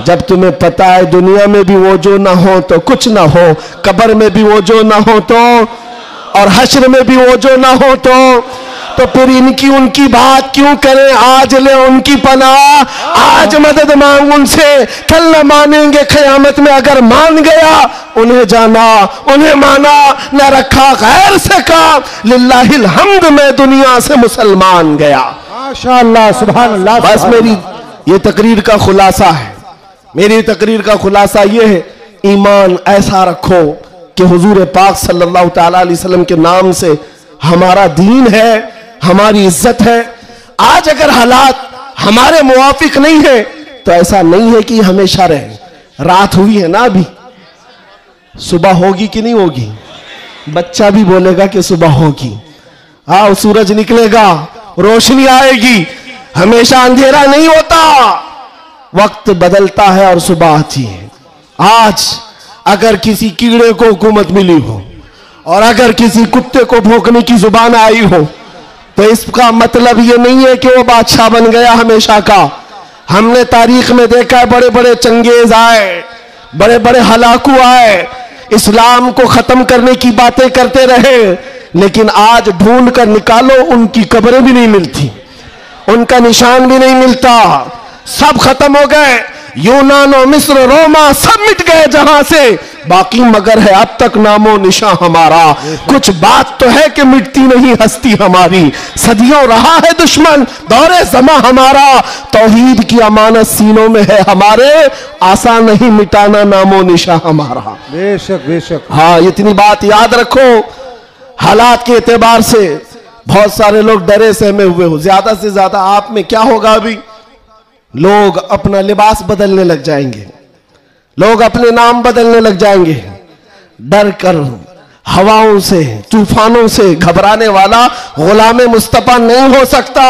जब तुम्हें पता है दुनिया में भी वो जो ना हो तो कुछ ना हो, कब्र में भी वो जो ना हो तो और हश्र में भी वो जो ना हो तो फिर इनकी उनकी बात क्यों करें। आज ले उनकी पनाह, आज मदद मांग उनसे, कल न मानेंगे क़यामत में। अगर मान गया उन्हें जाना, उन्हें माना, न रखा गैर से काम। लिल्लाहिल हम्द, मैं दुनिया से मुसलमान गया। माशाअल्लाह, सुभान अल्लाह। बस मेरी ये तकरीर का खुलासा है, मेरी तकरीर का खुलासा ये है, ईमान ऐसा रखो कि हुजूर पाक सल्लल्लाहु तआला अलैहि वसल्लम के नाम से हमारा दीन है, हमारी इज्जत है। आज अगर हालात हमारे मुवाफिक नहीं है तो ऐसा नहीं है कि हमेशा रहे। रात हुई है ना, अभी सुबह होगी कि नहीं होगी? बच्चा भी बोलेगा कि सुबह होगी। हाँ, सूरज निकलेगा, रोशनी आएगी, हमेशा अंधेरा नहीं होता, वक्त बदलता है और सुबह आती है। आज अगर किसी कीड़े को हुकूमत मिली हो और अगर किसी कुत्ते को भौंकने की जुबान आई हो तो इसका मतलब ये नहीं है कि वो बादशाह बन गया हमेशा का। हमने तारीख में देखा है बड़े बड़े चंगेज आए, बड़े बड़े हलाकू आए, इस्लाम को खत्म करने की बातें करते रहे, लेकिन आज ढूंढ कर निकालो, उनकी कब्रें भी नहीं मिलती, उनका निशान भी नहीं मिलता, सब खत्म हो गए। यूनानो, मिस्र, रोमा सब मिट गए जहां से, बाकी मगर है अब तक नामो निशा हमारा। कुछ बात तो है कि मिटती नहीं हस्ती हमारी, सदियों रहा है दुश्मन दौरे जमा हमारा। तौहीद की अमानत सीनों में है हमारे, आसान नहीं मिटाना नामो निशा हमारा। बेशक बेशक। हाँ, इतनी बात याद रखो। हालात के एतबार से बहुत सारे लोग डरे सहमे हुए हो, ज्यादा से ज्यादा आप में क्या होगा, अभी लोग अपना लिबास बदलने लग जाएंगे, लोग अपने नाम बदलने लग जाएंगे। डर कर हवाओं से, तूफानों से घबराने वाला गुलामे मुस्तफा नहीं हो सकता,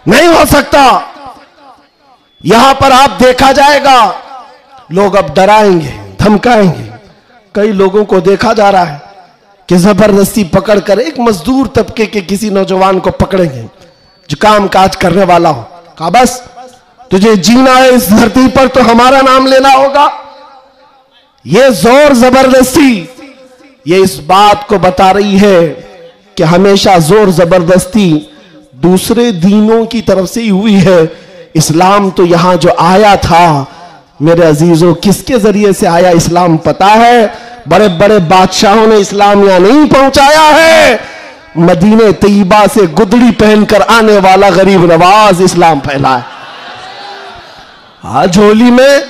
नहीं हो सकता। यहां पर आप देखा जाएगा, लोग अब डराएंगे, धमकाएंगे। कई लोगों को देखा जा रहा है कि जबरदस्ती पकड़कर एक मजदूर तबके के किसी नौजवान को पकड़ेंगे जो काम काज करने वाला हो, कहा बस तुझे जीना है इस धरती पर तो हमारा नाम लेना होगा। ये जोर जबरदस्ती, ये इस बात को बता रही है कि हमेशा जोर जबरदस्ती दूसरे दीनों की तरफ से ही हुई है। इस्लाम तो यहां जो आया था मेरे अजीजों, किसके जरिए से आया इस्लाम पता है? बड़े बड़े बादशाहों ने इस्लाम यहां नहीं पहुंचाया है, मदीने तैयबा से गुदड़ी पहनकर आने वाला गरीब नवाज इस्लाम फैला है। झोली में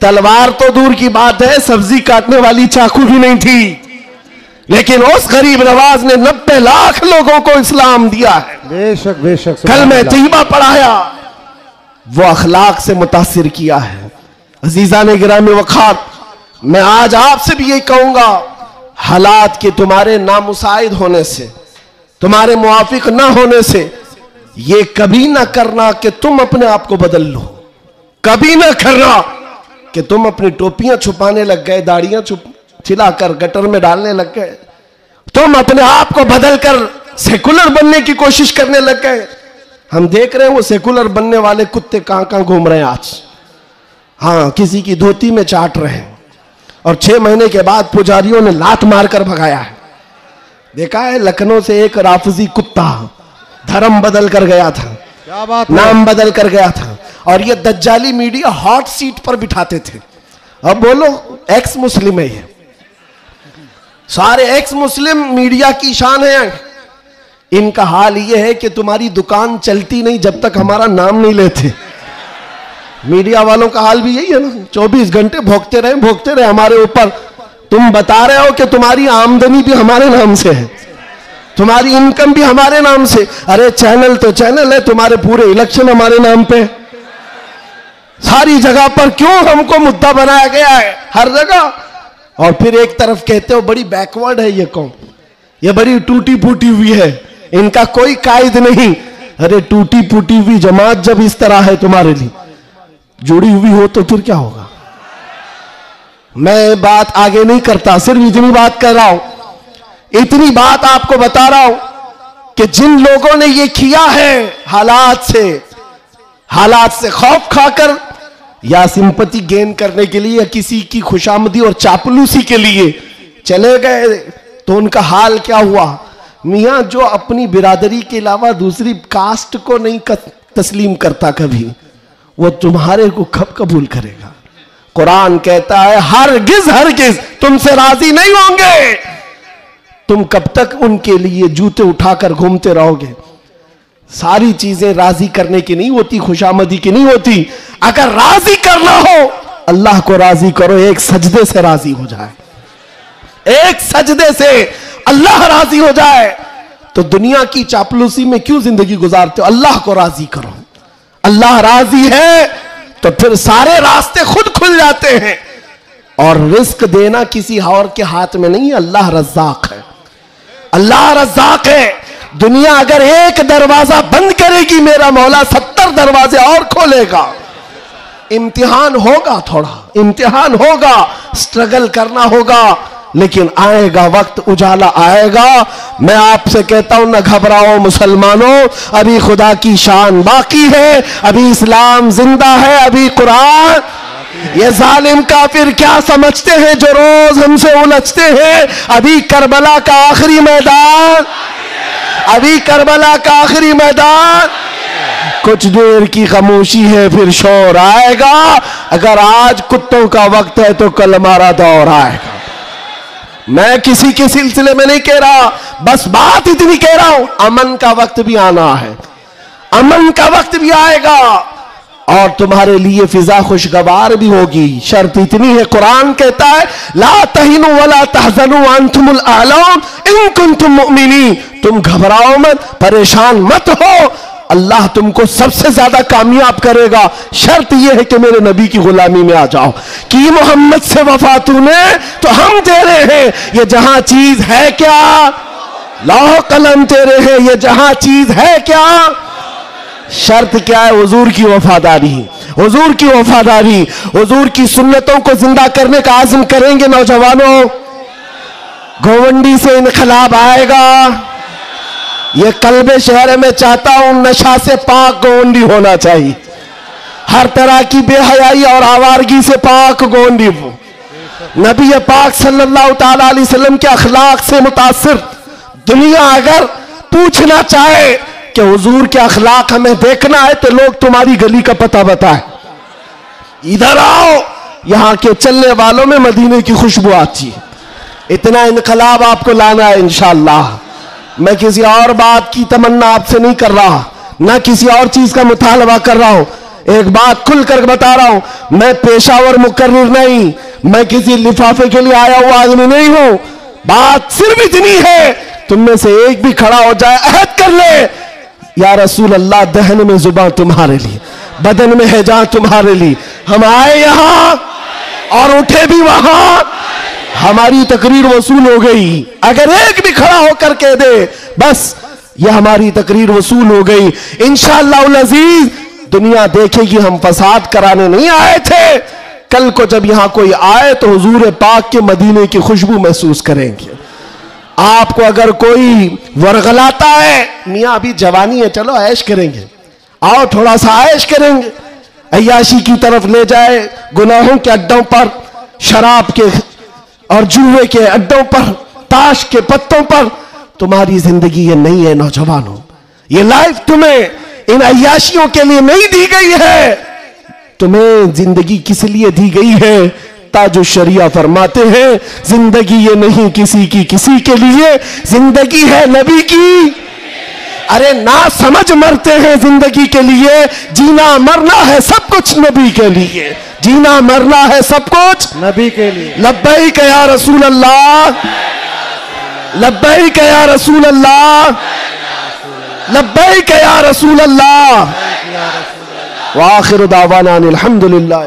तलवार तो दूर की बात है, सब्जी काटने वाली चाकू भी नहीं थी, लेकिन उस गरीब नवाज ने 90 लाख लोगों को इस्लाम दिया है। बेशक बेशक। कल में तैयबा पढ़ाया, वो अखलाक से मुतासिर किया है। अजीजा ने गिरामी वखात, मैं आज आपसे भी यही कहूंगा, हालात के तुम्हारे नामुसाइद होने से, तुम्हारे मुआफिक ना होने से, ये कभी ना करना कि तुम अपने आप को बदल लो, कभी ना करना कि तुम अपनी टोपियां छुपाने लग गए, दाढ़ियां छिलाकर गटर में डालने लग गए, तुम अपने आप को बदलकर सेकुलर बनने की कोशिश करने लग गए। हम देख रहे हैं वो सेकुलर बनने वाले कुत्ते कहां कहां घूम रहे हैं आज। हाँ, किसी की धोती में चाट रहे हैं और 6 महीने के बाद पुजारियों ने लात मारकर भगाया है। देखा है, लखनऊ से एक राफजी कुत्ता धर्म बदल कर गया था, क्या बात, नाम बदल कर गया था, और ये दज्जाली मीडिया हॉट सीट पर बिठाते थे। अब बोलो एक्स मुस्लिम है, ये सारे एक्स मुस्लिम मीडिया की शान है। इनका हाल ये है कि तुम्हारी दुकान चलती नहीं जब तक हमारा नाम नहीं लेते। मीडिया वालों का हाल भी यही है ना, 24 घंटे भोगते रहे हमारे ऊपर। तुम बता रहे हो कि तुम्हारी आमदनी भी हमारे नाम से है, तुम्हारी इनकम भी हमारे नाम से। अरे चैनल तो चैनल है, तुम्हारे पूरे इलेक्शन हमारे नाम पे, सारी जगह पर क्यों हमको मुद्दा बनाया गया है हर जगह। और फिर एक तरफ कहते हो बड़ी बैकवर्ड है ये कौम, ये बड़ी टूटी फूटी हुई है, इनका कोई कायद नहीं। अरे टूटी फूटी हुई जमात जब इस तरह है तुम्हारे लिए, जुड़ी हुई हो तो फिर क्या होगा। मैं बात आगे नहीं करता, सिर्फ इतनी बात कर रहा हूं, इतनी बात आपको बता रहा हूं कि जिन लोगों ने ये किया है हालात से खौफ खाकर या सिंपैथी गेन करने के लिए या किसी की खुशामदी और चापलूसी के लिए चले गए, तो उनका हाल क्या हुआ। मियां जो अपनी बिरादरी के अलावा दूसरी कास्ट को नहीं तस्लीम करता कभी, वो तुम्हारे को कब कबूल करेगा। कुरान कहता है हरगिज तुमसे राजी नहीं होंगे। तुम कब तक उनके लिए जूते उठाकर घूमते रहोगे। सारी चीजें राजी करने की नहीं होती, खुशामदी की नहीं होती। अगर राजी करना हो अल्लाह को राजी करो, एक सजदे से राजी हो जाए, एक सजदे से अल्लाह राजी हो जाए। तो दुनिया की चापलूसी में क्यों जिंदगी गुजारते हो, अल्लाह को राजी करो। अल्लाह राजी है तो फिर सारे रास्ते खुद खुल जाते हैं। और रिस्क देना किसी और के हाथ में नहीं है, अल्लाह रज़्ज़ाक़ है, अल्लाह रज़्ज़ाक़ है। दुनिया अगर एक दरवाजा बंद करेगी, मेरा मौला 70 दरवाजे और खोलेगा। इम्तिहान होगा, थोड़ा इम्तिहान होगा, स्ट्रगल करना होगा, लेकिन आएगा वक्त, उजाला आएगा। मैं आपसे कहता हूं न घबराओ मुसलमानों, अभी खुदा की शान बाकी है, अभी इस्लाम जिंदा है, अभी कुरान ये जालिम काफिर क्या समझते हैं जो रोज हमसे उलझते हैं। अभी करबला का आखिरी मैदान, अभी करबला का आखिरी मैदान, कुछ देर की खामोशी है फिर शोर आएगा। अगर आज कुत्तों का वक्त है तो कल हमारा दौर आएगा। मैं किसी के सिलसिले में नहीं कह रहा, बस बात इतनी कह रहा हूं, अमन का वक्त भी आना है, अमन का वक्त भी आएगा और तुम्हारे लिए फिजा खुशगवार भी होगी। शर्त इतनी है, कुरान कहता है ला तहिनु वला तहज़नु अंतुमुल आलौन इन कुंतुम मुमिनीन, तुम घबराओ मत, परेशान मत हो, अल्लाह तुमको सबसे ज्यादा कामयाब करेगा। शर्त यह है कि मेरे नबी की गुलामी में आ जाओ। कि मोहम्मद से वफा तूने तो हम तेरे हैं, ये जहां चीज है क्या, लौह कलम तेरे हैं, ये जहां चीज है क्या। शर्त क्या है, हुजूर की वफादारी, हुजूर की वफादारी, हुजूर की सुन्नतों को जिंदा करने का आज़म करेंगे नौजवानों। गोवंडी से इनकलाब आएगा। ये कल्बे शहर में चाहता हूं नशा से पाक गोवंडी होना चाहिए, हर तरह की बेहयाई और आवारगी से पाक गोवंडी हो। नबी पाक सल्लल्लाहु ताला अलैहि वसल्लम के अखलाक से मुतासिर दुनिया अगर पूछना चाहे कि हुजूर के अखलाक हमें देखना है तो लोग तुम्हारी गली का पता बताए, इधर आओ, यहां के चलने वालों में मदीने की खुशबू आती है। इतना इनकलाब आपको लाना है इंशाअल्लाह। मैं किसी और बात की तमन्ना आपसे नहीं कर रहा, ना किसी और चीज का मुतालबा कर रहा हूं। एक बात खुलकर बता रहा हूं, मैं पेशावर मुकर्रिर नहीं, मैं किसी लिफाफे के लिए आया हुआ आदमी नहीं हूं। बात सिर्फ इतनी है, तुम में से एक भी खड़ा हो जाए, अहद कर ले, या रसूल अल्लाह, दहन में जुबान तुम्हारे लिए, बदन में है जान तुम्हारे लिए। हम आए यहां और उठे भी वहां, हमारी तकरीर वसूल हो गई। अगर एक भी खड़ा होकर कह दे बस ये हमारी तकरीर वसूल हो गई, इंशाअल्लाह अजीज दुनिया देखेगी हम फसाद कराने नहीं आए थे। कल को जब यहां कोई आए तो हुजूर पाक के मदीने की खुशबू महसूस करेंगे। आपको अगर कोई वरगलाता है, मियाँ अभी जवानी है, चलो ऐश करेंगे, आओ थोड़ा सा ऐश करेंगे, अय्याशी की तरफ ले जाए, गुनाहों के अड्डों पर, शराब के और जुए के अड्डों पर, ताश के पत्तों पर, तुम्हारी जिंदगी ये नहीं है नौजवानों। ये लाइफ तुम्हें इन अय्याशियों के लिए नहीं दी गई है, तुम्हें जिंदगी किस लिए दी गई है। ताजु शरिया फरमाते हैं जिंदगी ये नहीं किसी की किसी के लिए, जिंदगी है नबी की। अरे ना समझ मरते हैं जिंदगी के लिए, जीना मरना है सब कुछ नबी के लिए, जीना मरना है सब कुछ नबी के लिए। लब्बैक या रसूल अल्लाह, लब्बैक या रसूल अल्लाह, लब्बैक या रसूल अल्लाह। व आखिर दावाना अनिल हम्दुलिल्लाह।